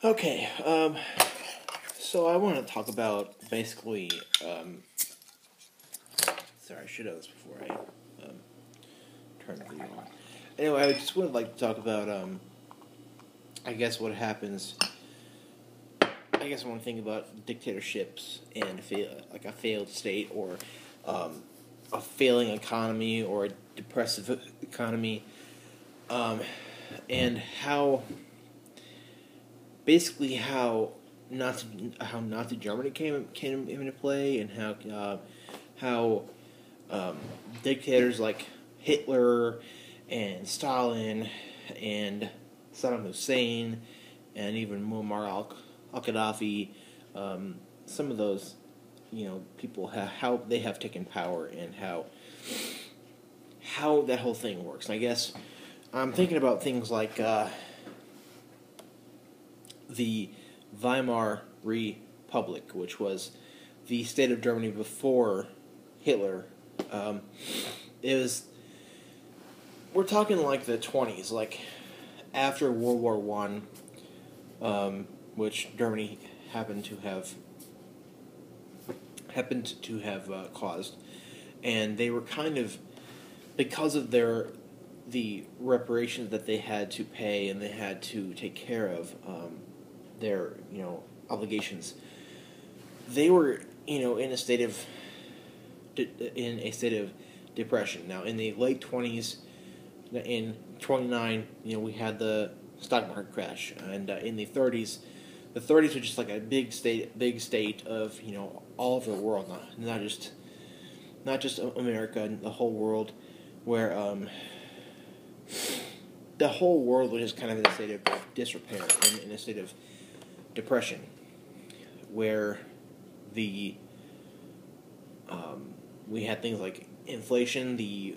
Okay, so I want to talk about basically, sorry, I should have this before I turned the video on. Anyway, I just would like to talk about, I guess what happens, I guess I want to think about dictatorships and like a failed state or a failing economy or a depressive economy, and how basically how Nazi Germany came into play, and how dictators like Hitler and Stalin and Saddam Hussein and even Muammar al-Gaddafi, some of those people how they have taken power and how that whole thing works. And I guess I'm thinking about things like the Weimar Republic, which was the state of Germany before Hitler. We're talking like the 20s, like after World War I, which Germany happened to have caused, and they were kind of, because of the reparations that they had to pay and they had to take care of their obligations. They were in a state of depression. Now in the late 20s, in 29, we had the stock market crash, and in the 30s were just like a big state of all over the world, not just America and the whole world, where the whole world was just kind of in a state of disrepair, in a state of depression, where we had things like inflation, the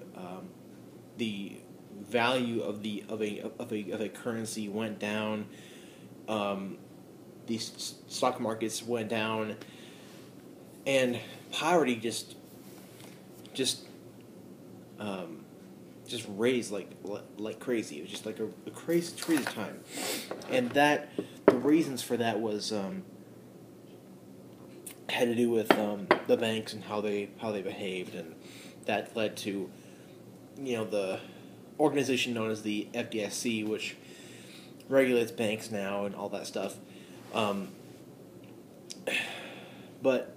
value of a currency went down, the stock markets went down, and poverty just raised like crazy. It was just like a crazy time, and the reasons for that was had to do with the banks and how they behaved, and that led to the organization known as the FDIC, which regulates banks now and all that stuff. But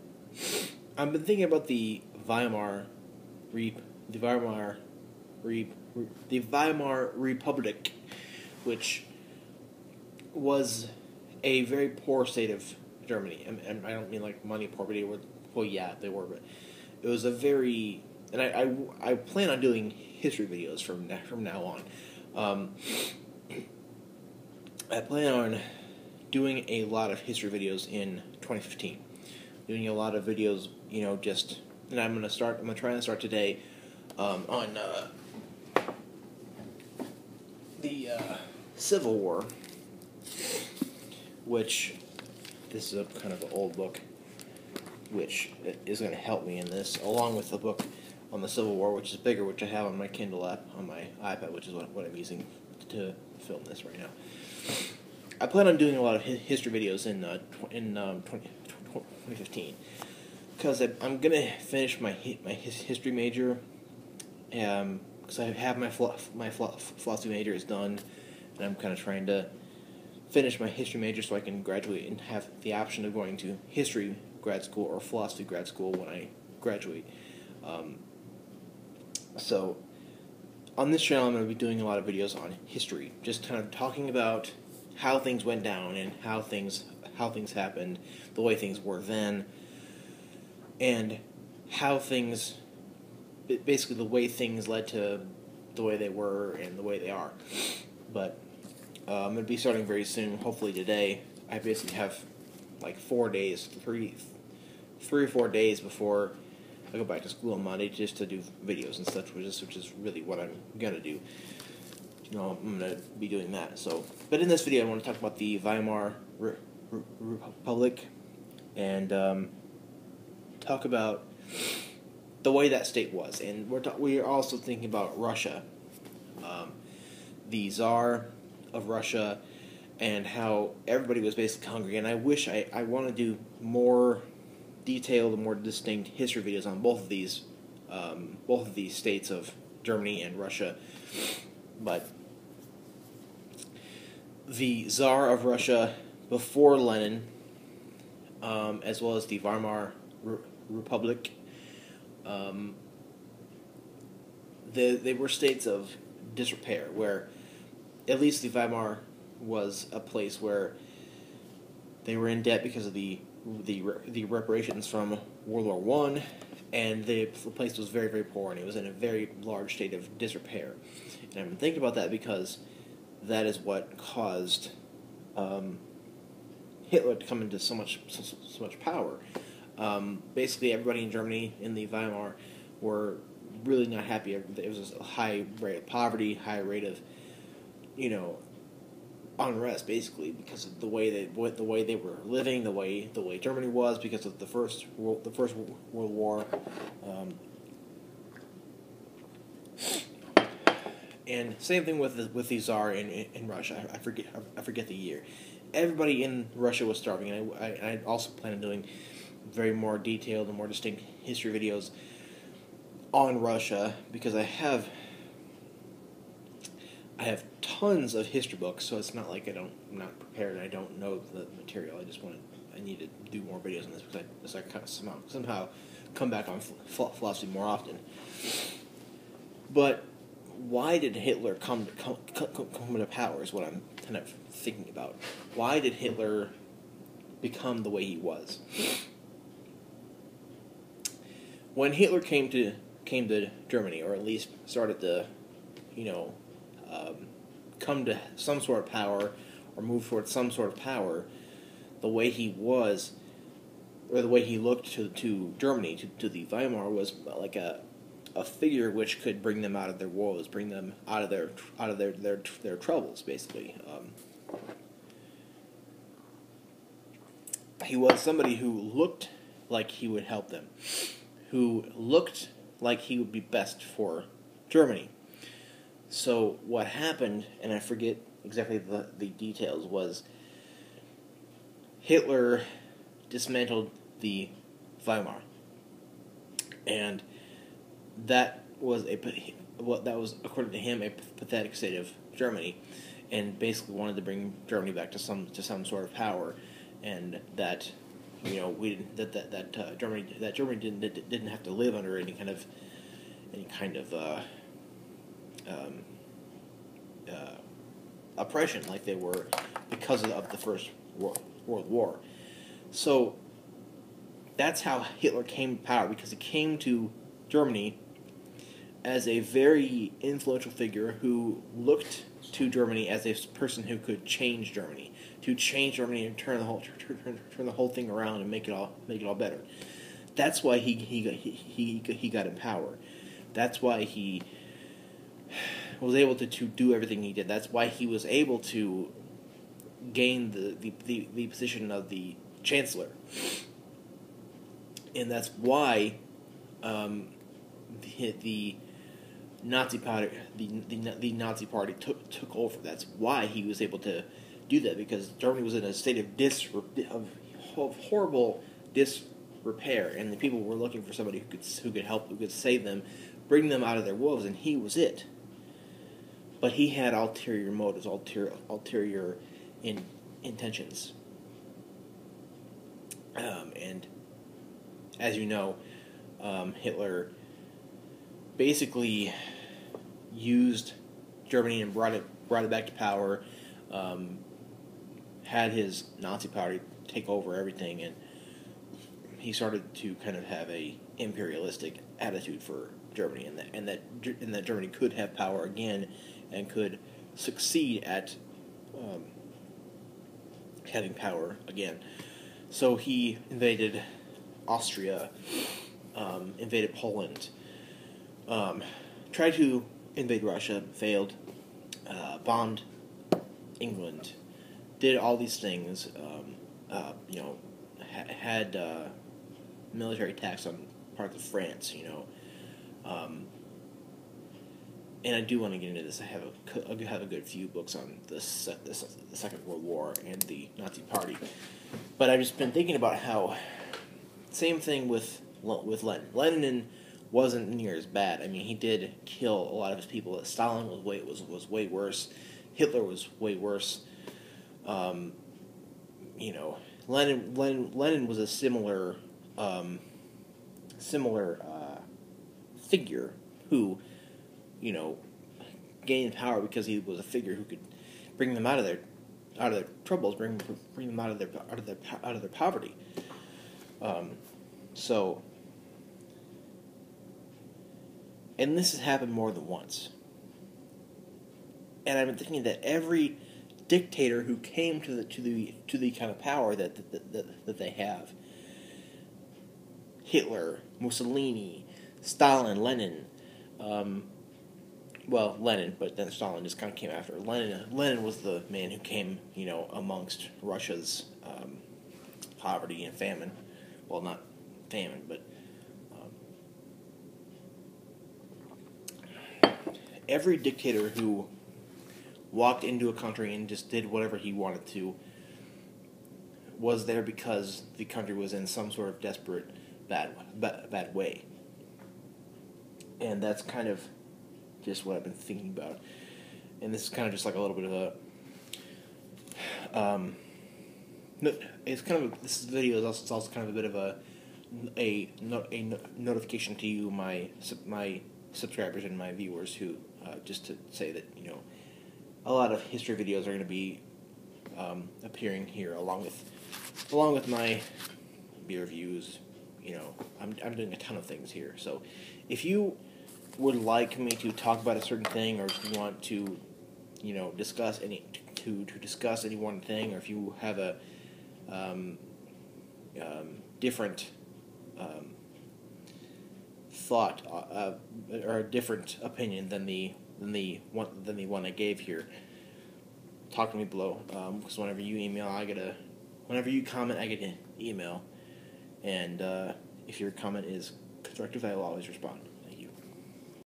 I've been thinking about the Weimar Republic, which was a very poor state of Germany. And I don't mean like money poor, but they were, but it was a very, and I plan on doing history videos from now on. I plan on doing a lot of history videos in 2015. Doing a lot of videos, and I'm gonna try and start today on the Civil War, which this is a kind of an old book, which is going to help me in this, along with the book on the Civil War, which is bigger, which I have on my Kindle app, on my iPad, which is what I'm using to film this right now. I plan on doing a lot of history videos in 2015, because I'm going to finish my history major, because I have my philosophy major is done, and I'm kind of trying to finish my history major so I can graduate and have the option of going to history grad school or philosophy grad school when I graduate. So on this channel, I'm going to be doing a lot of videos on history, just kind of talking about how things went down and how things happened, the way things were then, and how things, basically the way things led to the way they were and the way they are. But I'm going to be starting very soon, hopefully today. I basically have like 4 days, three or 4 days before I go back to school on Monday, just to do videos and such, which is really what I'm going to do. I'm going to be doing that. So, but in this video I want to talk about the Weimar Republic, and talk about the way that state was. And we're also thinking about Russia, the Tsar of Russia, and how everybody was basically hungry. And I wish I want to do more detailed, more distinct history videos on both of these states of Germany and Russia. But the Tsar of Russia before Lenin, as well as the Weimar Republic, they were states of disrepair, where at least the Weimar was a place where they were in debt because of the reparations from World War One, and the place was very, very poor, and it was in a very large state of disrepair. And I've been thinking about that because that is what caused Hitler to come into so much power. Basically, everybody in Germany in the Weimar were really not happy. There was a high rate of poverty, high rate of, unrest, basically, because of the way they were living, the way Germany was, because of the First World War. And same thing with the Tsar in Russia. I forget the year. Everybody in Russia was starving, and I also plan on doing very more detailed and more distinct history videos on Russia, because I have tons of history books, so it's not like I'm not prepared and I don't know the material. I need to do more videos on this because I kind of somehow come back on philosophy more often. But why did Hitler come to power is what I'm kind of thinking about. Why did Hitler become the way he was? When Hitler came to Germany, or at least started to, come to some sort of power, or move towards some sort of power, the way he was, or the way he looked to Germany, to the Weimar, was like a figure which could bring them out of their woes, bring them out of their troubles, basically. He was somebody who looked like he would help them, who looked like he would be best for Germany. So what happened, and I forget exactly the details, was Hitler dismantled the Weimar, and that was according to him a pathetic state of Germany, and basically wanted to bring Germany back to some sort of power, and that Germany didn't have to live under any kind of oppression like they were because of the First World War. So that's how Hitler came to power, because he came to Germany as a very influential figure who looked to Germany as a person who could change Germany, and turn the whole thing around and make it all better. That's why he got in power. That's why he was able to do everything he did. That's why he was able to gain the position of the chancellor, and that's why the Nazi party the Nazi party took over. That's why he was able to do that, because Germany was in a state of horrible disrepair, and the people were looking for somebody who could help, who could save them, bring them out of their woes, and he was it. But he had ulterior motives, ulterior intentions. And as you know, Hitler basically used Germany and brought it back to power. Had his Nazi party take over everything, and he started to kind of have a imperialistic attitude for Germany, and that Germany could have power again and could succeed at having power again. So he invaded Austria, invaded Poland, tried to invade Russia, failed, bombed England, did all these things, had military attacks on parts of France, and I do want to get into this. I have a good few books on the Second World War and the Nazi Party, but I've just been thinking about how same thing with Lenin. Lenin wasn't near as bad. I mean, he did kill a lot of his people. Stalin was way worse. Hitler was way worse. Lenin was a similar figure who, gained power because he was a figure who could bring them out of their troubles, bring them out of their poverty. And this has happened more than once. And I've been thinking that every dictator who came to the kind of power that they have, Hitler, Mussolini, Stalin, Lenin, Lenin, but then Stalin just kind of came after. Lenin was the man who came, amongst Russia's poverty and famine. Well, not famine, but every dictator who walked into a country and just did whatever he wanted to was there because the country was in some sort of desperate bad way. And that's kind of just what I've been thinking about. And this is kind of just like a little bit of this video is also kind of a bit of a notification to you, my subscribers and my viewers, who just to say that a lot of history videos are going to be appearing here along with my beer reviews. I'm doing a ton of things here. So if you would like me to talk about a certain thing, or if you want to discuss any one thing, or if you have a different thought or a different opinion than the one I gave here, talk to me below. Because whenever you comment, I get an email, and if your comment is constructive, I will always respond.